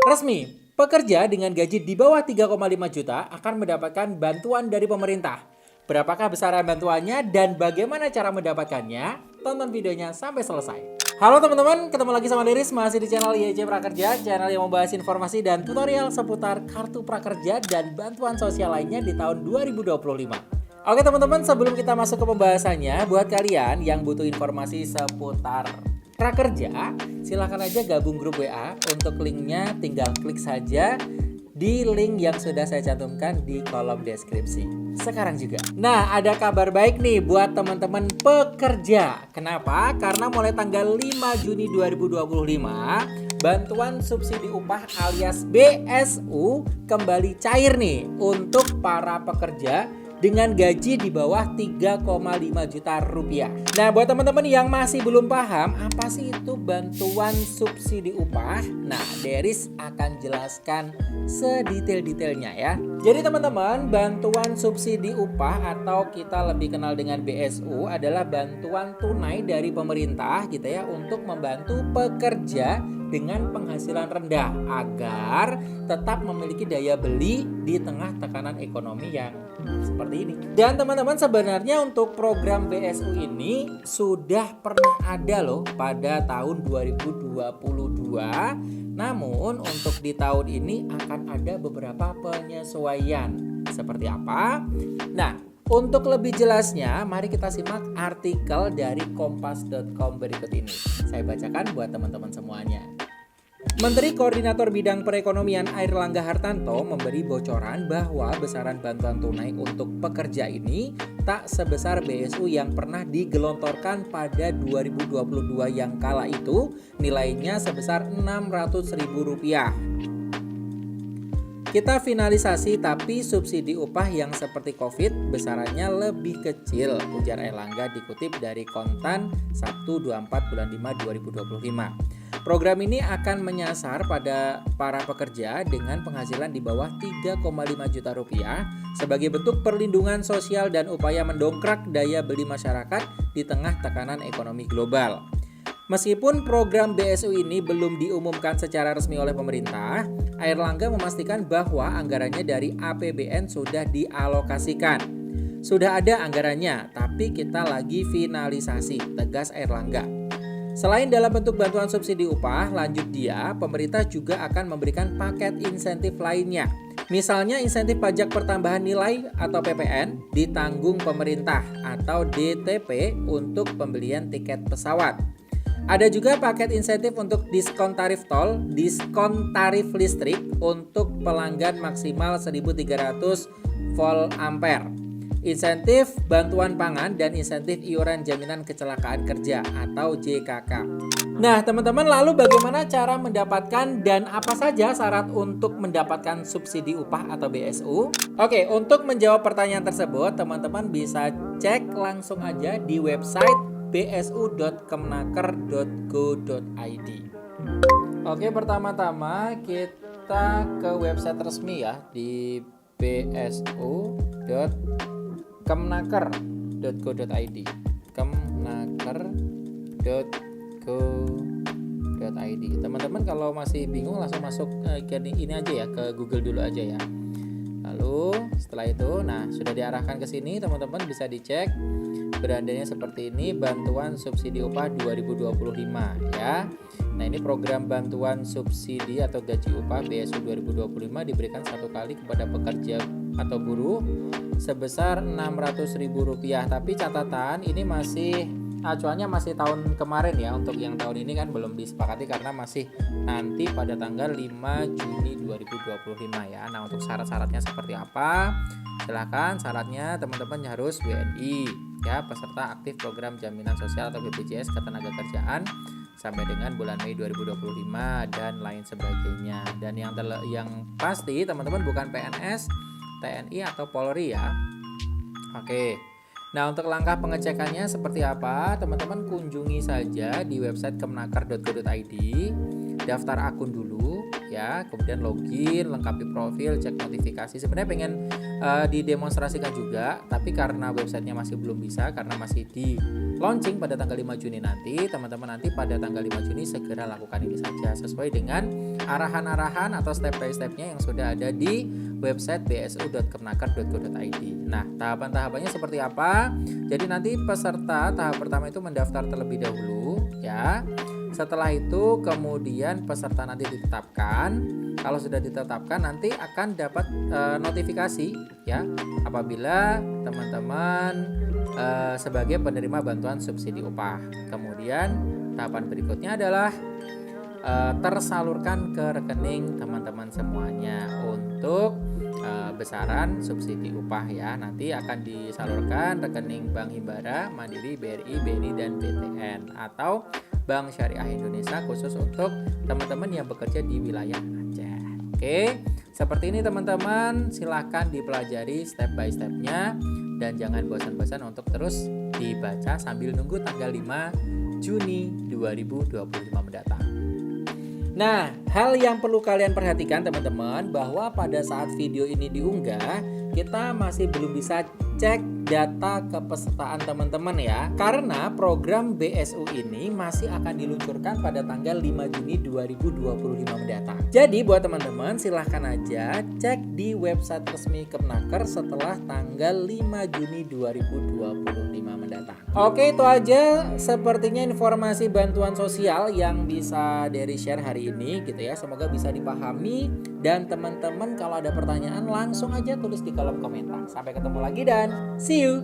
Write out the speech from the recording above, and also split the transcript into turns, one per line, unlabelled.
Resmi, pekerja dengan gaji di bawah 3,5 juta akan mendapatkan bantuan dari pemerintah. Berapakah besaran bantuannya dan bagaimana cara mendapatkannya? Tonton videonya sampai selesai. Halo teman-teman, ketemu lagi sama Liris masih di channel YJ Prakerja, channel yang membahas informasi dan tutorial seputar kartu prakerja dan bantuan sosial lainnya di tahun 2025. Oke teman-teman, sebelum kita masuk ke pembahasannya, buat kalian yang butuh informasi seputar prakerja, silahkan aja gabung grup WA. Untuk linknya tinggal klik saja di link yang sudah saya cantumkan di kolom deskripsi sekarang juga. Nah, ada kabar baik nih buat teman-teman pekerja. Kenapa? Karena mulai tanggal 5 Juni 2025, bantuan subsidi upah alias BSU kembali cair nih untuk para pekerja dengan gaji di bawah 3,5 juta rupiah. Nah, buat teman-teman yang masih belum paham apa sih itu bantuan subsidi upah, nah Deris akan jelaskan sedetail-detailnya ya. Jadi teman-teman, bantuan subsidi upah atau kita lebih kenal dengan BSU adalah bantuan tunai dari pemerintah gitu ya untuk membantu pekerja dengan penghasilan rendah agar tetap memiliki daya beli di tengah tekanan ekonomi yang seperti ini. Dan teman-teman, sebenarnya untuk program BSU ini sudah pernah ada loh pada tahun 2022. Namun untuk di tahun ini akan ada beberapa penyesuaian. Seperti apa? Nah, untuk lebih jelasnya, mari kita simak artikel dari kompas.com berikut ini. Saya bacakan buat teman-teman semuanya. Menteri Koordinator Bidang Perekonomian Airlangga Hartarto memberi bocoran bahwa besaran bantuan tunai untuk pekerja ini tak sebesar BSU yang pernah digelontorkan pada 2022 yang kala itu nilainya sebesar Rp600.000. Kita finalisasi tapi subsidi upah yang seperti COVID besarannya lebih kecil, ujar Airlangga dikutip dari Kontan Sabtu 24 bulan 5 2025. Program ini akan menyasar pada para pekerja dengan penghasilan di bawah 3,5 juta rupiah sebagai bentuk perlindungan sosial dan upaya mendongkrak daya beli masyarakat di tengah tekanan ekonomi global. Meskipun program BSU ini belum diumumkan secara resmi oleh pemerintah, Airlangga memastikan bahwa anggarannya dari APBN sudah dialokasikan. Sudah ada anggarannya, tapi kita lagi finalisasi, tegas Airlangga. Selain dalam bentuk bantuan subsidi upah, lanjut dia, pemerintah juga akan memberikan paket insentif lainnya. Misalnya insentif pajak pertambahan nilai atau PPN ditanggung pemerintah atau DTP untuk pembelian tiket pesawat. Ada juga paket insentif untuk diskon tarif tol, diskon tarif listrik untuk pelanggan maksimal 1.300 volt ampere, insentif bantuan pangan dan insentif iuran jaminan kecelakaan kerja atau JKK. Nah teman-teman, lalu bagaimana cara mendapatkan dan apa saja syarat untuk mendapatkan subsidi upah atau BSU? Oke, untuk menjawab pertanyaan tersebut teman-teman bisa cek langsung aja di website bsu.kemenaker.go.id. Oke, pertama-tama kita ke website resmi ya di bsu.kemenaker.go.id. kemenaker.go.id. Teman-teman kalau masih bingung langsung masuk ke ini aja ya, ke Google dulu aja ya. Lalu setelah itu, nah sudah diarahkan ke sini, teman-teman bisa dicek berandanya seperti ini, bantuan subsidi upah 2025 ya. Nah, ini program bantuan subsidi atau gaji upah BSU 2025 diberikan satu kali kepada pekerja atau buruh sebesar Rp600.000. Tapi catatan ini masih acuannya masih tahun kemarin ya. Untuk yang tahun ini kan belum disepakati karena masih nanti pada tanggal 5 Juni 2025 ya. Nah, untuk syarat-syaratnya seperti apa? Silahkan, syaratnya teman-teman harus WNI ya, peserta aktif program jaminan sosial atau BPJS Ketenagakerjaan sampai dengan bulan Mei 2025 dan lain sebagainya. Dan yang pasti teman-teman bukan PNS, TNI atau Polri ya. Oke. Nah, untuk langkah pengecekannya seperti apa? Teman-teman kunjungi saja di website kemenaker.go.id, daftar akun dulu ya. Kemudian login, lengkapi profil, cek notifikasi. Sebenarnya pengen didemonstrasikan juga, tapi karena websitenya masih belum bisa, karena masih di launching pada tanggal 5 Juni nanti, teman-teman nanti pada tanggal 5 Juni segera lakukan ini saja sesuai dengan arahan-arahan atau step by stepnya yang sudah ada di website bsu.kemnaker.go.id. Nah, tahapan-tahapannya seperti apa? Jadi nanti peserta tahap pertama itu mendaftar terlebih dahulu ya. Setelah itu kemudian peserta nanti ditetapkan. Kalau sudah ditetapkan nanti akan dapat notifikasi ya apabila teman-teman sebagai penerima bantuan subsidi upah. Kemudian tahapan berikutnya adalah tersalurkan ke rekening teman-teman semuanya untuk besaran subsidi upah ya. Nanti akan disalurkan rekening Bank Himbara, Mandiri, BRI, BNI, dan BTN atau Bank Syariah Indonesia khusus untuk teman-teman yang bekerja di wilayah Aceh. Oke, seperti ini teman-teman, silahkan dipelajari step by stepnya dan jangan bosan-bosan untuk terus dibaca sambil nunggu tanggal 5 Juni 2025 mendatang. Nah, hal yang perlu kalian perhatikan teman-teman bahwa pada saat video ini diunggah, kita masih belum bisa cek data kepesertaan teman-teman ya. Karena program BSU ini masih akan diluncurkan pada tanggal 5 Juni 2025 mendatang. Jadi buat teman-teman silahkan aja cek di website resmi Kemnaker setelah tanggal 5 Juni 2025 mendatang. Oke, itu aja sepertinya informasi bantuan sosial yang bisa Dery share hari ini gitu ya. Semoga bisa dipahami dan teman-teman kalau ada pertanyaan langsung aja tulis di kolom komentar. Sampai ketemu lagi dan see you.